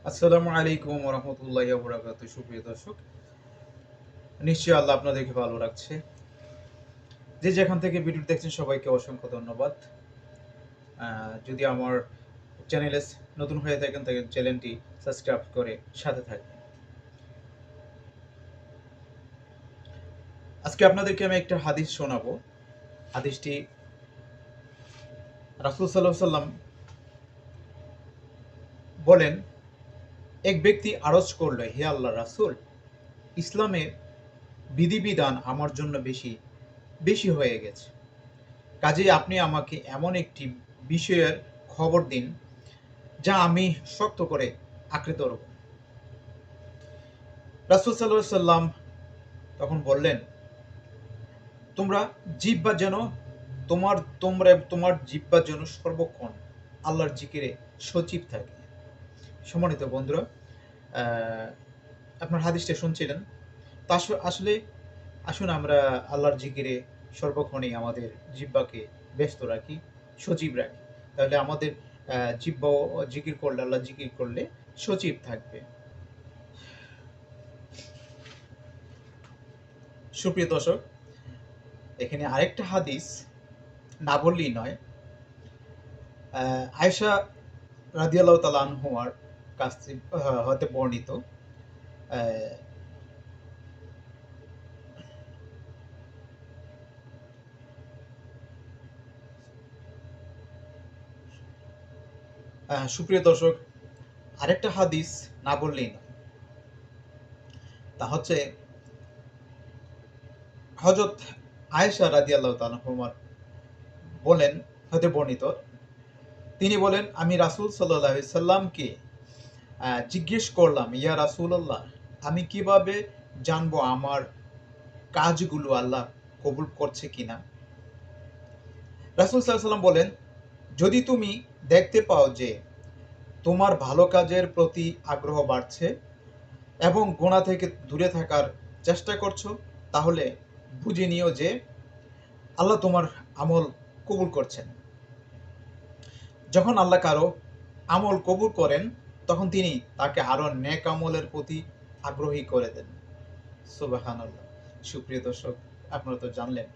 আসসালামু আলাইকুম রহমতুল্লাহি ওয়া বারাকাতুহু। সুপ্রিয় দর্শক, নিশ্চয়ই আল্লাহ আপনাদেরকে ভালো রাখছে। যে যেখান থেকে ভিডিও দেখছেন সবাইকে অসংখ্য ধন্যবাদ। যদি আমার চ্যানেলে নতুন হয়ে থাকেন তাহলে চ্যানেলটি সাবস্ক্রাইব করে সাথে থাকবেন। আজকে আপনাদেরকে আমি একটা হাদিস শোনাবো। হাদিসটি রাসূল সাল্লাল্লাহু আলাইহি সাল্লাম বলেন, এক ব্যক্তি আরজ করল, হে আল্লাহর রাসূল, ইসলামে বিধিবিধান আমার জন্য বেশি বেশি হয়ে গেছে। কাজেই আপনি আমাকে এমন একটি বিষয়ের খবর দিন যা আমি শক্ত করে আঁকড়ে ধরব। রাসূল সাল্লাল্লাহু আলাইহি সাল্লাম তখন বললেন, তোমরা জিহ্বা যেন তোমার জিহ্বা যেন সর্বক্ষণ আল্লাহর জিকিরে সজীব থাকে। সম্মানিত বন্ধুরা, আপনার হাদিসটা শুনছিলেন। তা আসলে আসুন আমরা আল্লাহর জিকিরে সর্বক্ষণই আমাদের জিহ্বাকে ব্যস্ত রাখি, সজীব রাখি। তাহলে আমাদের জিহ্বাও জিকির করলে, আল্লাহ জিকির করলে সজীব থাকবে। সুপ্রিয় দর্শক, এখানে আরেকটা হাদিস না বললেই নয়। আয়েশা রাদিয়াল্লাহু তাআলা আনহুমার কাছ হতে বর্ণিত। সুপ্রিয় দর্শক, আরেকটা হাদিস না বললেই নয়। তা হচ্ছে হযরত আয়েশা রাদিয়াল্লাহু তাআলা আনহুমার বলেন হতে বর্ণিত। তিনি বলেন, আমি রাসূল সাল্লাল্লাহু আলাইহি সাল্লামকে জিজ্ঞেস করলাম, ইয়া রাসূলুল্লাহ, আমি কিভাবে জানবো আমার কাজগুলো আল্লাহ কবুল করছে কিনা? রাসূল সাল্লাল্লাহু আলাইহি সাল্লাম বলেন, যদি তুমি দেখতে পাও যে তোমার ভালো কাজের প্রতি আগ্রহ বাড়ছে এবং গুনাহ থেকে দূরে থাকার চেষ্টা করছো, তাহলে বুঝে নিও যে আল্লাহ তোমার আমল কবুল করছেন। যখন আল্লাহ কারো আমল কবুল করেন, তখন তিনি তাকে আরো নেক আমলের প্রতি আগ্রহী করে দেন। সুবহানাল্লাহ। সুপ্রিয় দর্শক, আপনারা তো জানলেন